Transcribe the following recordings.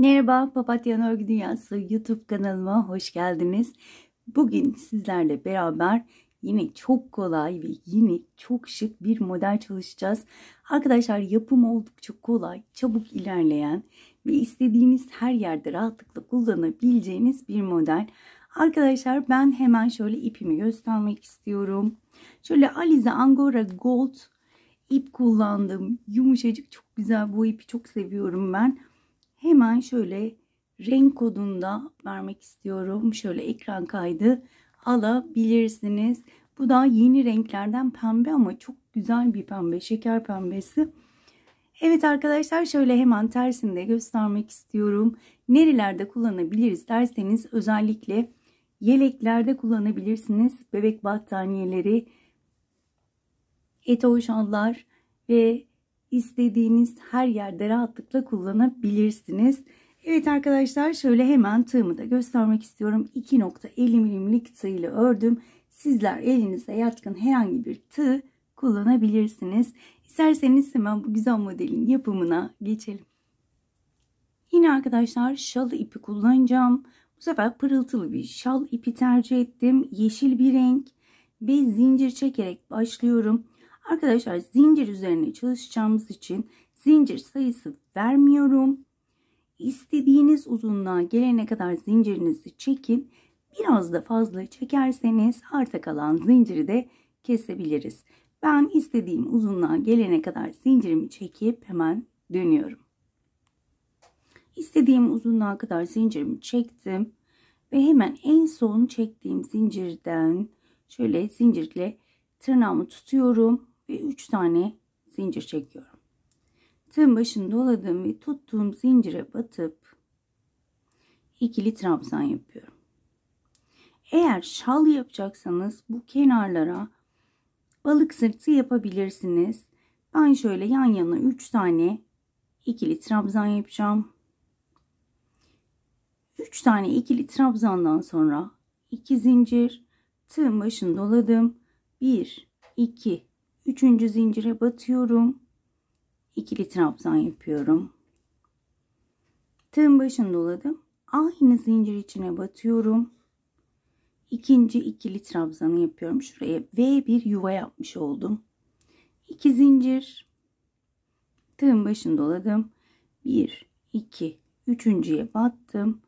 Merhaba, Papatya Örgü Dünyası YouTube kanalıma hoş geldiniz. Bugün sizlerle beraber yine çok kolay ve yine çok şık bir model çalışacağız. Arkadaşlar yapımı oldukça kolay, çabuk ilerleyen ve istediğiniz her yerde rahatlıkla kullanabileceğiniz bir model. Arkadaşlar ben hemen şöyle ipimi göstermek istiyorum. Şöyle Alize Angora Gold ip kullandım. Yumuşacık, çok güzel, bu ipi çok seviyorum ben. Hemen şöyle renk kodunu da vermek istiyorum. Şöyle ekran kaydı alabilirsiniz. Bu da yeni renklerden pembe ama çok güzel bir pembe. Şeker pembesi. Evet arkadaşlar, şöyle hemen tersini de göstermek istiyorum. Nerelerde kullanabiliriz derseniz özellikle yeleklerde kullanabilirsiniz. Bebek battaniyeleri, eto şallar ve İstediğiniz her yerde rahatlıkla kullanabilirsiniz. Evet arkadaşlar, şöyle hemen tığımı da göstermek istiyorum. 2.50 milimlik tığ ile ördüm. Sizler elinize yatkın herhangi bir tığ kullanabilirsiniz. İsterseniz hemen bu güzel modelin yapımına geçelim. Yine arkadaşlar şal ipi kullanacağım. Bu sefer pırıltılı bir şal ipi tercih ettim. Yeşil bir renk ve zincir çekerek başlıyorum. Arkadaşlar zincir üzerine çalışacağımız için zincir sayısı vermiyorum. İstediğiniz uzunluğa gelene kadar zincirinizi çekin. Biraz da fazla çekerseniz arta kalan zinciri de kesebiliriz. Ben istediğim uzunluğa gelene kadar zincirimi çekip hemen dönüyorum. İstediğim uzunluğa kadar zincirimi çektim ve hemen en son çektiğim zincirden şöyle zincirle tırnağımı tutuyorum ve 3 tane zincir çekiyorum. Tığın başını doladım ve tuttuğum zincire batıp ikili trabzan yapıyorum. Eğer şal yapacaksanız bu kenarlara balık sırtı yapabilirsiniz. Ben şöyle yan yana 3 tane ikili trabzan yapacağım. 3 tane ikili trabzandan sonra 2 zincir, tığın başını doladım. 1 2 3. zincire batıyorum. İkili trabzan yapıyorum. Tığın başını doladım. Aynı zincir içine batıyorum. İkinci ikili trabzanı yapıyorum. Şuraya V bir yuva yapmış oldum. 2 zincir. Tığın başını doladım. 1 2 üçüncüye battım.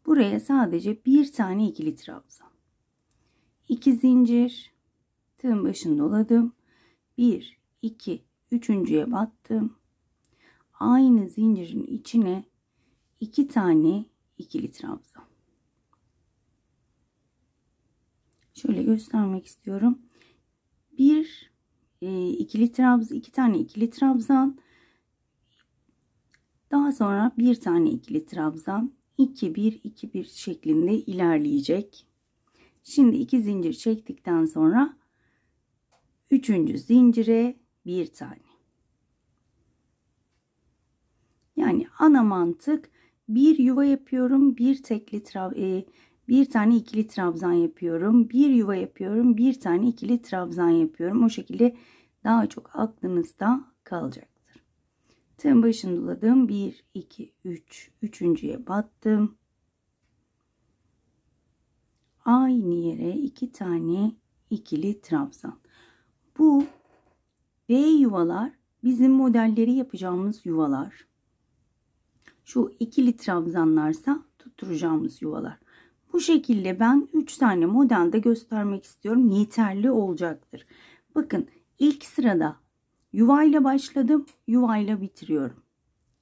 Buraya sadece bir tane ikili trabzan. 2 zincir. Tığın başını doladım. 1 2 üçüncüye battım. Aynı zincirin içine 2 tane ikili trabzan. Şöyle göstermek istiyorum. Bir ikili trabzan, 2 tane ikili trabzan. Daha sonra bir tane ikili trabzan. 2 1 2 1 şeklinde ilerleyecek. Şimdi 2 zincir çektikten sonra 3. zincire bir tane. Yani ana mantık, bir yuva yapıyorum, bir tane ikili trabzan yapıyorum, bir yuva yapıyorum, bir tane ikili trabzan yapıyorum. O şekilde daha çok aklınızda kalacaktır. Tığın başını doladım. 1 2 3 üçüncüye battım. Aynı yere 2 tane ikili trabzan. Bu V yuvalar bizim modelleri yapacağımız yuvalar. Şu ikili trabzanlarsa tutturacağımız yuvalar. Bu şekilde ben 3 tane modelde göstermek istiyorum. Yeterli olacaktır. Bakın, ilk sırada yuvayla başladım. Yuvayla bitiriyorum.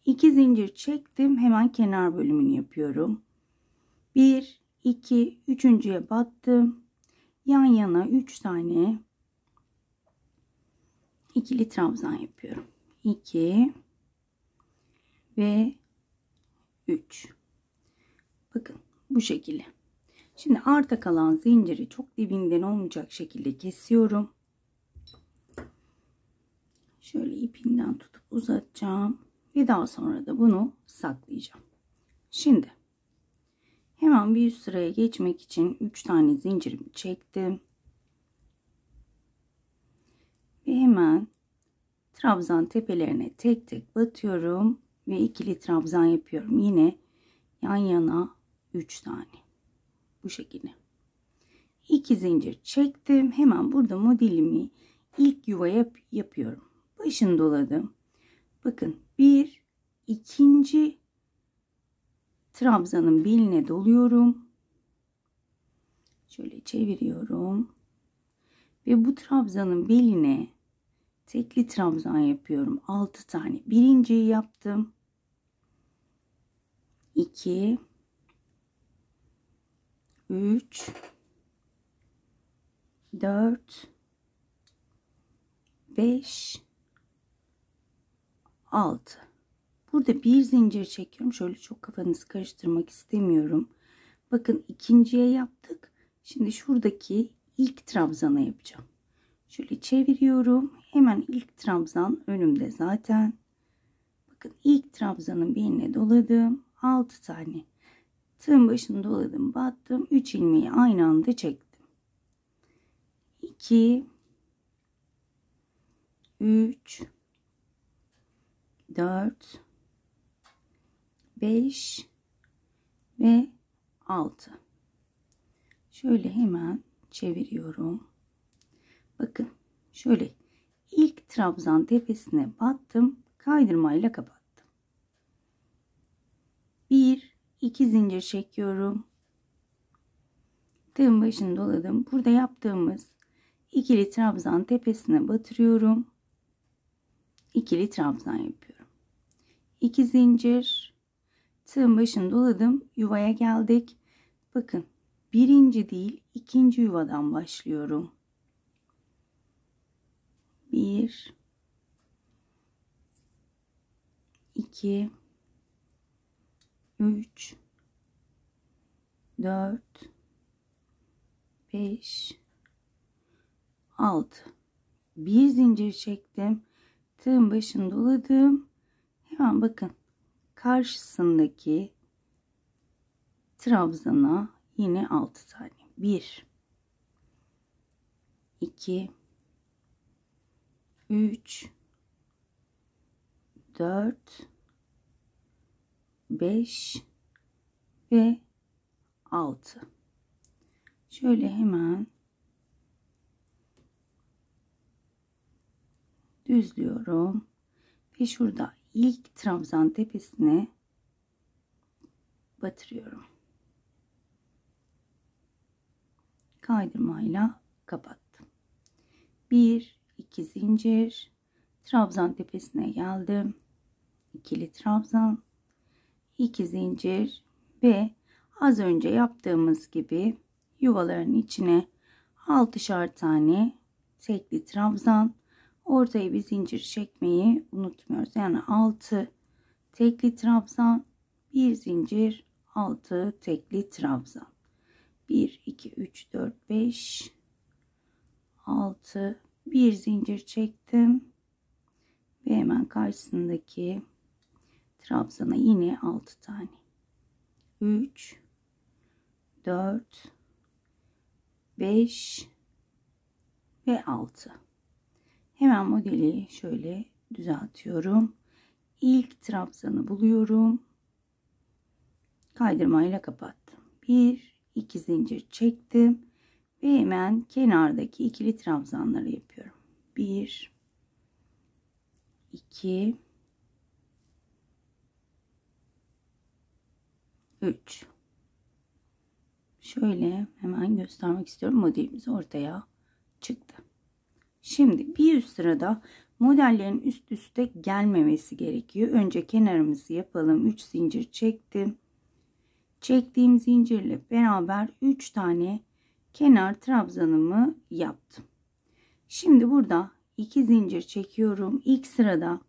2 zincir çektim. Hemen kenar bölümünü yapıyorum. 1 2 üçüncüye battım. Yan yana 3 tane ikili trabzan yapıyorum. 2 ve 3. Bakın bu şekilde. Şimdi arta kalan zinciri çok dibinden olmayacak şekilde kesiyorum. Şöyle ipinden tutup uzatacağım ve daha sonra da bunu saklayacağım. Şimdi hemen bir üst sıraya geçmek için 3 tane zincirimi çektim. Ve hemen trabzan tepelerine tek tek batıyorum ve ikili trabzan yapıyorum. Yine yan yana 3 tane. Bu şekilde. 2 zincir çektim. Hemen burada modelimi ilk yuvaya yapıyorum. Başını doladım. Bakın bir ikinci trabzanın beline doluyorum. Şöyle çeviriyorum. Ve bu trabzanın beline tekli trabzan yapıyorum. 6 tane. Birinciyi yaptım. 2 3 4 5 6. Burada bir zincir çekiyorum. Şöyle çok kafanızı karıştırmak istemiyorum. Bakın ikinciye yaptık. Şimdi şuradaki ilk trabzana yapacağım. Şöyle çeviriyorum. Hemen ilk trabzan önümde zaten. Bakın ilk trabzanın beline doladım. 6 tane. Tığın başını doladım, battım. 3 ilmeği aynı anda çektim. 2 3 4 5 ve 6. Şöyle hemen çeviriyorum. Bakın şöyle ilk trabzan tepesine battım, kaydırmayla kapattım. 1 2 zincir çekiyorum. Tığın başını doladım. Burada yaptığımız ikili trabzan tepesine batırıyorum. İkili trabzan yapıyorum. 2 zincir, tığın başını doladım, yuvaya geldik. Bakın birinci değil ikinci yuvadan başlıyorum. 1 2 3 4 5 6. Bir zincir çektim. Tığın başını doladım. Hemen bakın karşısındaki trabzana yine 6 tane. 1 2 3 4 5 ve 6. Şöyle hemen düzlüyorum ve şurada ilk trabzan tepesine batırıyorum. Kaydırmayla kapattım. 1 2 zincir, trabzan tepesine geldim. İkili trabzan, 2 zincir ve az önce yaptığımız gibi yuvaların içine 6'şar tane tekli trabzan, ortaya bir zincir çekmeyi unutmuyoruz. Yani 6 tekli trabzan, bir zincir, 6 tekli trabzan. 1 2 3 4 5 6, bir zincir çektim ve hemen karşısındaki trabzana yine 6 tane. 3 4 5 ve 6. Hemen modeli şöyle düzeltiyorum. İlk trabzanı buluyorum. Kaydırmayla kapattım. 1 2 zincir çektim ve hemen kenardaki ikili trabzanları yapıyorum. 1 2 3. Şöyle hemen göstermek istiyorum. Modelimiz ortaya çıktı. Şimdi bir üst sırada modellerin üst üste gelmemesi gerekiyor. Önce kenarımızı yapalım. 3 zincir çektim. Çektiğim zincirle beraber 3 tane kenar trabzanımı yaptım. Şimdi burada 2 zincir çekiyorum. İlk sırada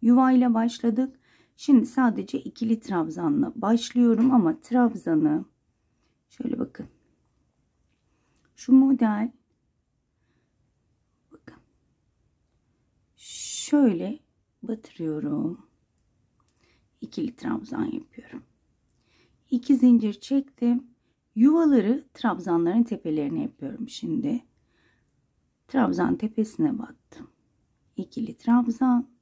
yuvayla başladık. Şimdi sadece ikili trabzanla başlıyorum ama trabzanı şöyle bakın. Şu model bakın. Şöyle batırıyorum. İkili trabzan yapıyorum. 2 zincir çektim. Yuvaları trabzanların tepelerine yapıyorum şimdi. Trabzan tepesine battım. İkili trabzan.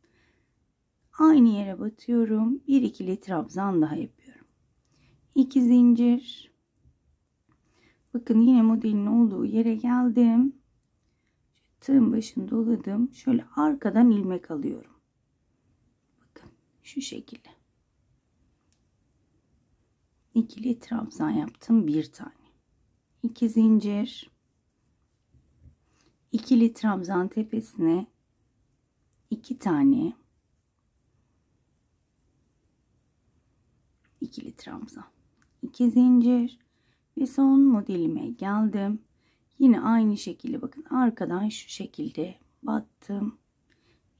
Aynı yere batıyorum. Bir ikili trabzan daha yapıyorum. 2 zincir. Bakın yine modelin olduğu yere geldim. Tığın başını doladım. Şöyle arkadan ilmek alıyorum. Bakın şu şekilde. İkili trabzan yaptım. Bir tane. 2 zincir. İkili trabzan tepesine 2 tane. İkili trabzan. 2 zincir. Ve son modelime geldim. Yine aynı şekilde bakın arkadan şu şekilde battım.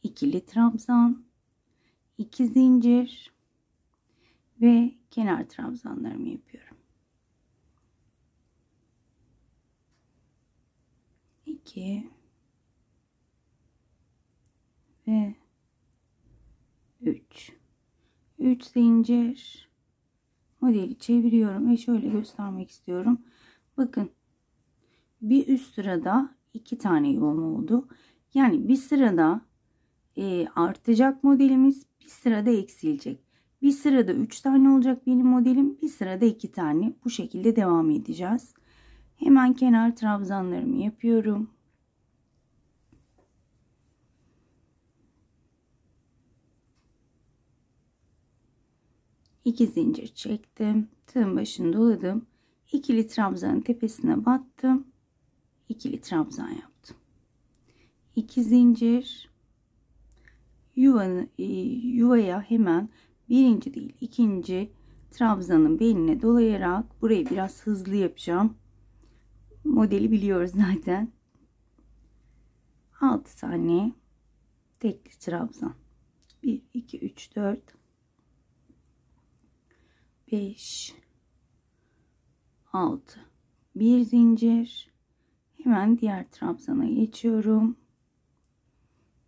İkili trabzan, 2 zincir ve kenar trabzanlarımı yapıyorum. 2 ve 3. 3 zincir. Modeli çeviriyorum ve şöyle göstermek istiyorum. Bakın bir üst sırada 2 tane yuvam oldu. Yani bir sırada artacak modelimiz, bir sırada eksilecek. Bir sırada 3 tane olacak benim modelim, bir sırada 2 tane. Bu şekilde devam edeceğiz. Hemen kenar trabzanlarımı yapıyorum. İki zincir çektim. Tığın başını doladım. İkili trabzanın tepesine battım. İkili trabzan yaptım. 2 zincir. Yuvaya hemen birinci değil ikinci trabzanın beline dolayarak burayı biraz hızlı yapacağım. Modeli biliyoruz zaten. 6 tane tekli trabzan. 1 2 3 4 5 6. Bir zincir. Hemen diğer trabzana geçiyorum.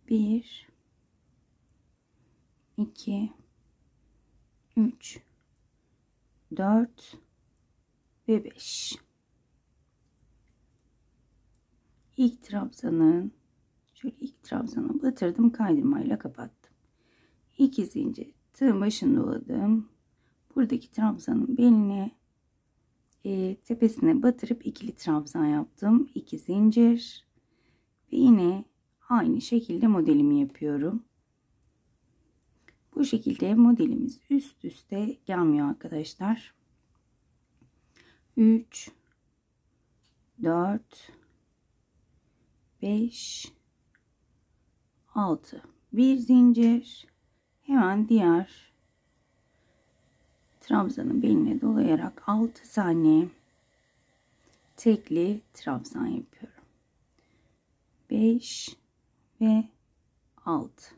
1 2 3 4 ve 5. İlk trabzanın şöyle ilk trabzana batırdım, kaydırmayla kapattım. 2 zincir tığın başını doladım. Buradaki trabzanın beline tepesine batırıp ikili trabzan yaptım. 2 zincir ve yine aynı şekilde modelimi yapıyorum. Bu şekilde modelimiz üst üste gelmiyor arkadaşlar. 3 4 5 6. Bir zincir. Hemen diğer trabzanın beline dolayarak 6 tane tekli trabzan yapıyorum. 5 ve 6.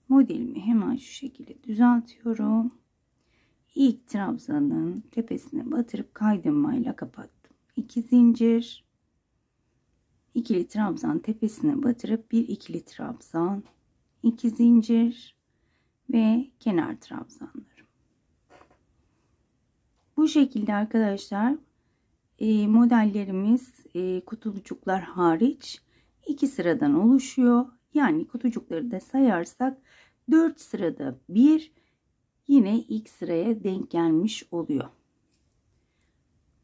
Modelimi hemen şu şekilde düzeltiyorum. İlk trabzanın tepesine batırıp kaydırmayla kapattım. 2 zincir. İkili trabzan tepesine batırıp bir ikili trabzan, 2 zincir ve kenar trabzanlarım. Bu şekilde arkadaşlar modellerimiz kutucuklar hariç 2 sıradan oluşuyor. Yani kutucukları da sayarsak 4 sırada bir yine ilk sıraya denk gelmiş oluyor.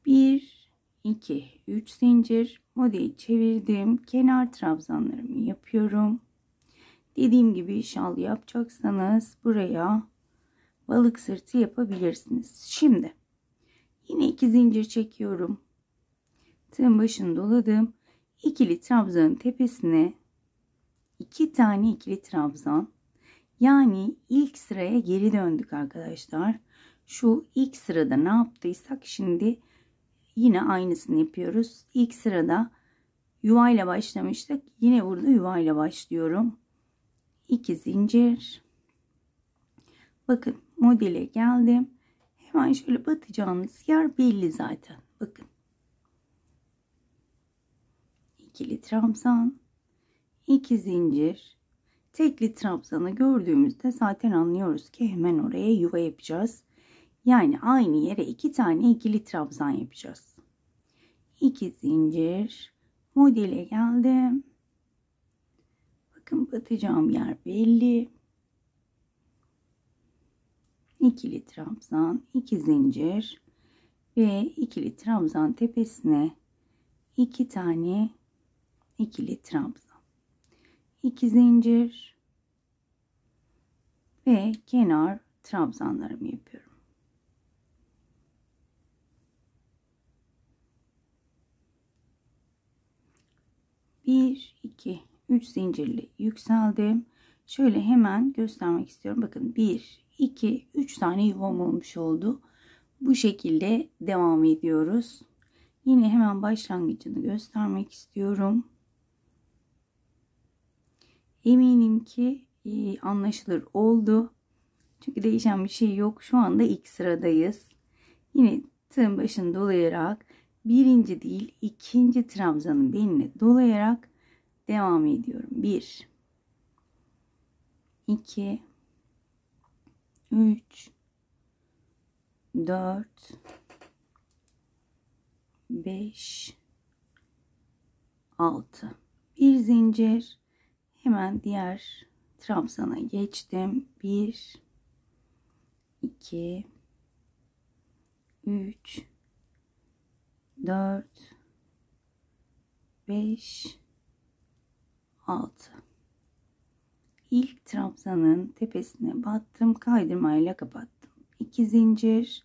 1 2 3 zincir, modeli çevirdim. Kenar trabzanlarımı yapıyorum. Dediğim gibi şal yapacaksanız buraya balık sırtı yapabilirsiniz. Şimdi yine 2 zincir çekiyorum. Tığın başını doladım. İkili trabzanın tepesine 2 tane ikili trabzan. Yani ilk sıraya geri döndük arkadaşlar. Şu ilk sırada ne yaptıysak şimdi yine aynısını yapıyoruz. İlk sırada yuvayla başlamıştık. Yine burada yuvayla başlıyorum. 2 zincir. Bakın modele geldim. Hemen şöyle batacağınız yer belli zaten. Bakın. İkili trabzan. 2 zincir. Tekli trabzanı gördüğümüzde zaten anlıyoruz ki hemen oraya yuva yapacağız. Yani aynı yere 2 tane ikili trabzan yapacağız. 2 zincir. Modele geldim. Bakın batacağım yer belli. İkili trabzan, 2 zincir ve ikili trabzan tepesine 2 tane ikili trabzan, 2 zincir ve kenar trabzanlarımı yapıyorum. Bir, iki, 3 zincirli yükseldim. Şöyle hemen göstermek istiyorum. Bakın 1, 2, 3 tane yuvam olmuş oldu. Bu şekilde devam ediyoruz. Yine hemen başlangıcını göstermek istiyorum. Eminim ki anlaşılır oldu. Çünkü değişen bir şey yok. Şu anda ilk sıradayız. Yine tığın başını dolayarak birinci değil ikinci trabzanın beline dolayarak devam ediyorum. 1, 2, 3, 4, 5, 6. Bir zincir. Hemen diğer trabzana geçtim. 1, 2, 3, 4, 5, 6. İlk trabzanın tepesine battım, kaydırmayla kapattım. 2 zincir.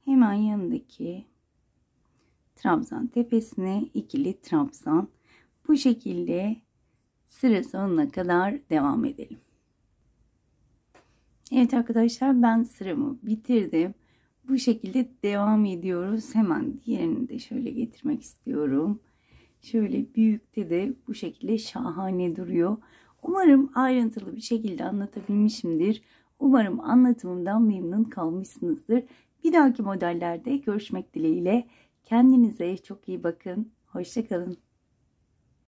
Hemen yanındaki trabzan tepesine ikili trabzan. Bu şekilde sıra sonuna kadar devam edelim. Evet arkadaşlar, ben sıramı bitirdim. Bu şekilde devam ediyoruz. Hemen diğerini de şöyle getirmek istiyorum. Şöyle büyükte de bu şekilde şahane duruyor. Umarım ayrıntılı bir şekilde anlatabilmişimdir. Umarım anlatımımdan memnun kalmışsınızdır. Bir dahaki modellerde görüşmek dileğiyle. Kendinize çok iyi bakın. Hoşça kalın.